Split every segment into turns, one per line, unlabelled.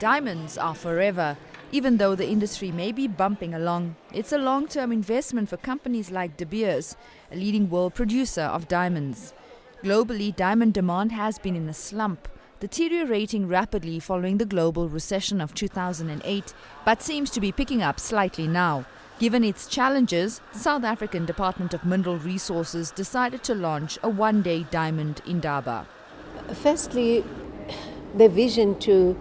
Diamonds are forever. Even though the industry may be bumping along, it's a long-term investment for companies like De Beers, a leading world producer of diamonds. Globally, diamond demand has been in a slump, deteriorating rapidly following the global recession of 2008, but seems to be picking up slightly now. Given its challenges, the South African Department of Mineral Resources decided to launch a one-day Diamond Indaba.
Firstly, the vision to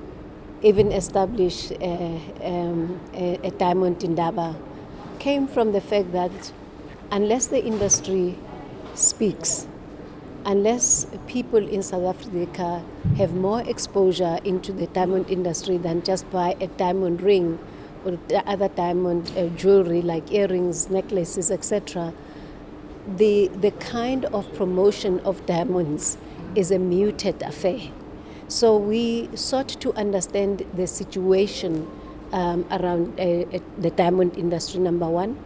even establish a Diamond Indaba came from the fact that unless the industry speaks, unless people in South Africa have more exposure into the diamond industry than just buy a diamond ring or other diamond jewelry like earrings, necklaces, etc., the kind of promotion of diamonds is a muted affair. So we sought to understand the situation around the diamond industry, number one,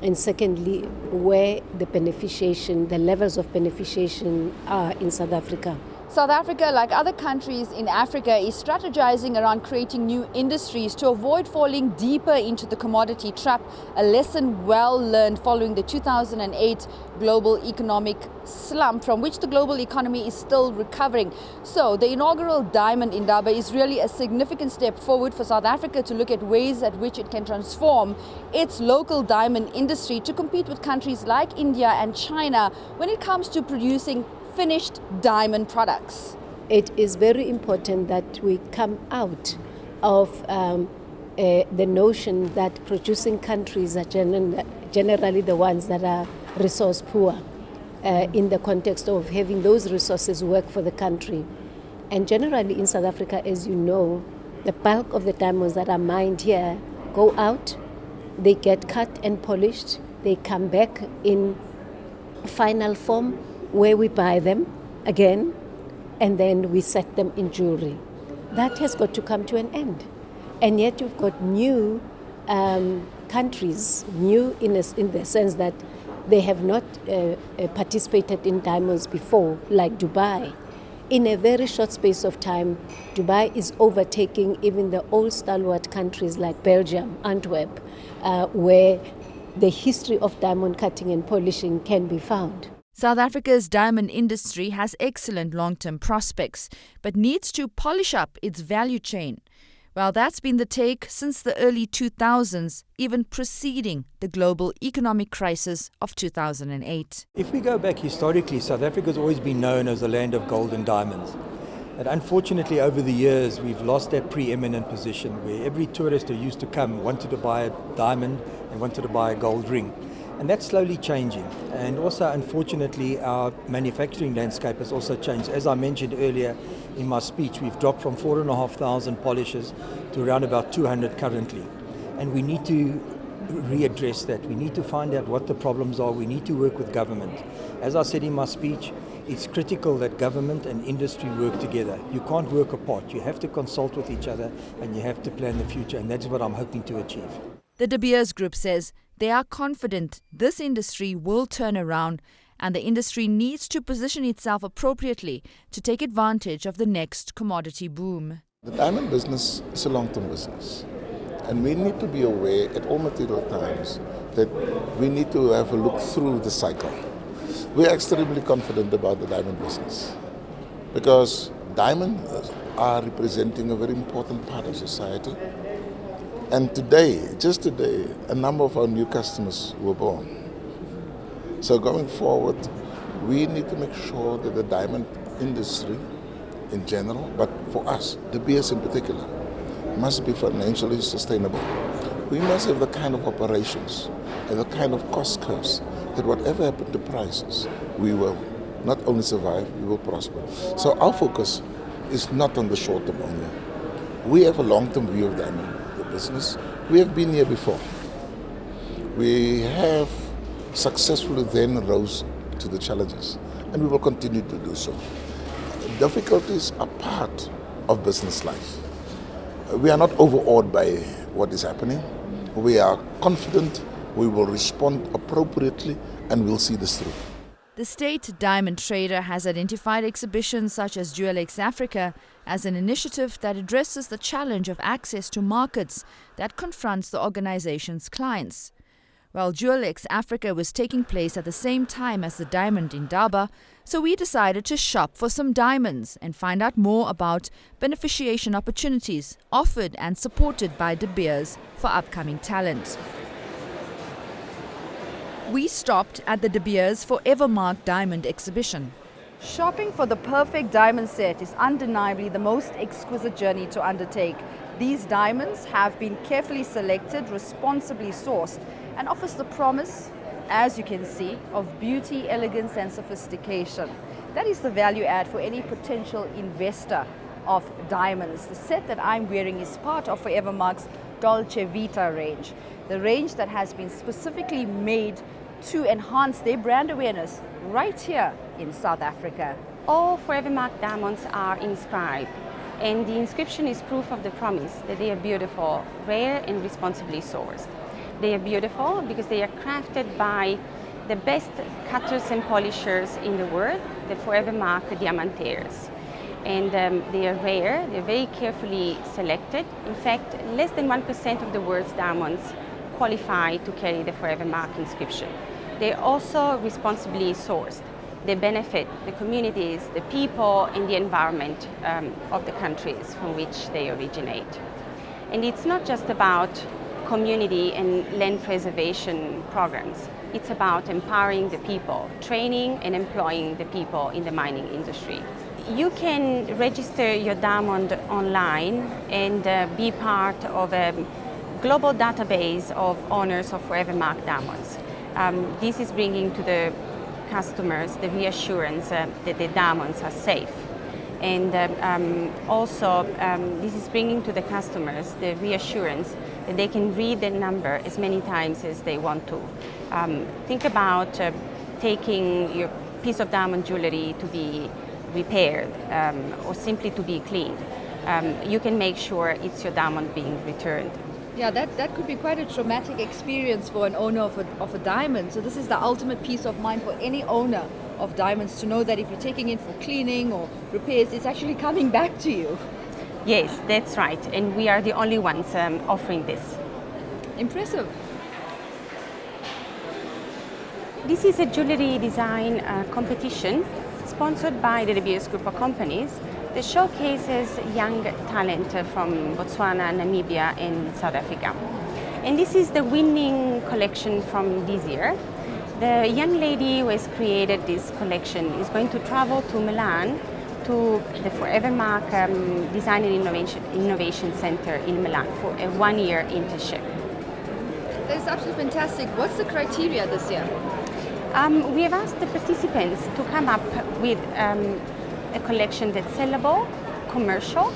and secondly, where the levels of beneficiation are in South Africa.
South Africa, like other countries in Africa, is strategizing around creating new industries to avoid falling deeper into the commodity trap, a lesson well learned following the 2008 global economic slump from which the global economy is still recovering. So the inaugural Diamond Indaba is really a significant step forward for South Africa to look at ways at which it can transform its local diamond industry to compete with countries like India and China when it comes to producing finished diamond products.
It is very important that we come out of the notion that producing countries are generally the ones that are resource poor in the context of having those resources work for the country. And generally in South Africa, as you know, the bulk of the diamonds that are mined here go out, they get cut and polished, they come back in final form where we buy them again, and then we set them in jewelry. That has got to come to an end. And yet you've got new countries, new in the sense that they have not participated in diamonds before, like Dubai. In a very short space of time, Dubai is overtaking even the old stalwart countries like Belgium, Antwerp, where the history of diamond cutting and polishing can be found.
South Africa's diamond industry has excellent long-term prospects, but needs to polish up its value chain. Well, that's been the take since the early 2000s, even preceding the global economic crisis of 2008.
If we go back historically, South Africa has always been known as the land of gold and diamonds. And unfortunately, over the years, we've lost that preeminent position where every tourist who used to come wanted to buy a diamond and wanted to buy a gold ring. And that's slowly changing. And also, unfortunately, our manufacturing landscape has also changed. As I mentioned earlier in my speech, we've dropped from 4,500 polishers to around about 200 currently. And we need to readdress that. We need to find out what the problems are. We need to work with government. As I said in my speech, it's critical that government and industry work together. You can't work apart. You have to consult with each other and you have to plan the future. And that's what I'm hoping to achieve.
The De Beers Group says they are confident this industry will turn around and the industry needs to position itself appropriately to take advantage of the next commodity boom.
The diamond business is a long-term business, and we need to be aware at all material times that we need to have a look through the cycle. We are extremely confident about the diamond business because diamonds are representing a very important part of society. And just today, a number of our new customers were born. So going forward, we need to make sure that the diamond industry in general, but for us, De Beers in particular, must be financially sustainable. We must have the kind of operations and the kind of cost curves that whatever happens to prices, we will not only survive, we will prosper. So our focus is not on the short term only. We have a long-term view of diamond business. We have been here before. We have successfully then rose to the challenges, and we will continue to do so. Difficulties are part of business life. We are not overawed by what is happening. We are confident we will respond appropriately and we'll see this through.
The state diamond trader has identified exhibitions such as JewelX Africa as an initiative that addresses the challenge of access to markets that confronts the organization's clients. Well, JewelX Africa was taking place at the same time as the Diamond Indaba, so we decided to shop for some diamonds and find out more about beneficiation opportunities offered and supported by De Beers for upcoming talent. We stopped at the De Beers Forever Mark Diamond exhibition. Shopping for the perfect diamond set is undeniably the most exquisite journey to undertake. These diamonds have been carefully selected, responsibly sourced, and offers the promise, as you can see, of beauty, elegance and sophistication. That is the value add for any potential investor of diamonds. The set that I'm wearing is part of Forever Mark's Dolce Vita range, the range that has been specifically made to enhance their brand awareness right here in South Africa.
All Forever Mark diamonds are inscribed, and the inscription is proof of the promise that they are beautiful, rare and responsibly sourced. They are beautiful because they are crafted by the best cutters and polishers in the world, the Forever Mark Diamantaires. And they are rare, they're very carefully selected. In fact, less than 1% of the world's diamonds qualify to carry the Forever Mark inscription. They're also responsibly sourced. They benefit the communities, the people, and the environment of the countries from which they originate. And it's not just about community and land preservation programs. It's about empowering the people, training and employing the people in the mining industry. You can register your diamond online and be part of a global database of owners of Forever Mark diamonds. This is bringing to the customers the reassurance that the diamonds are safe. And also this is bringing to the customers the reassurance that they can read the number as many times as they want to. Think about taking your piece of diamond jewelry to be repaired or simply to be cleaned. You can make sure it's your diamond being returned.
Yeah, that could be quite a traumatic experience for an owner of a diamond. So this is the ultimate peace of mind for any owner of diamonds, to know that if you're taking it for cleaning or repairs, it's actually coming back to you.
Yes, that's right. And we are the only ones offering this.
Impressive.
This is a jewelry design competition sponsored by the De Beers Group of companies that showcases young talent from Botswana, Namibia and South Africa. And this is the winning collection from this year. The young lady who has created this collection is going to travel to Milan to the Forever Mark Design and Innovation Center in Milan for a one-year internship.
That is absolutely fantastic. What's the criteria this year?
We have asked the participants to come up with a collection that's sellable, commercial,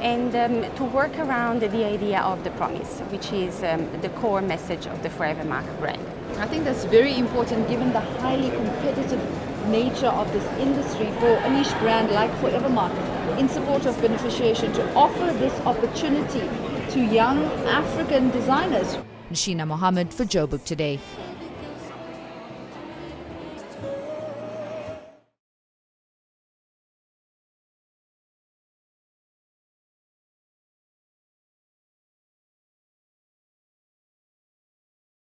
and to work around the idea of the promise, which is the core message of the Forever Mark brand.
I think that's very important given the highly competitive nature of this industry for a niche brand like Forever Mark in support of beneficiation to offer this opportunity to young African designers. Nashina Mohammed for Joburg Today.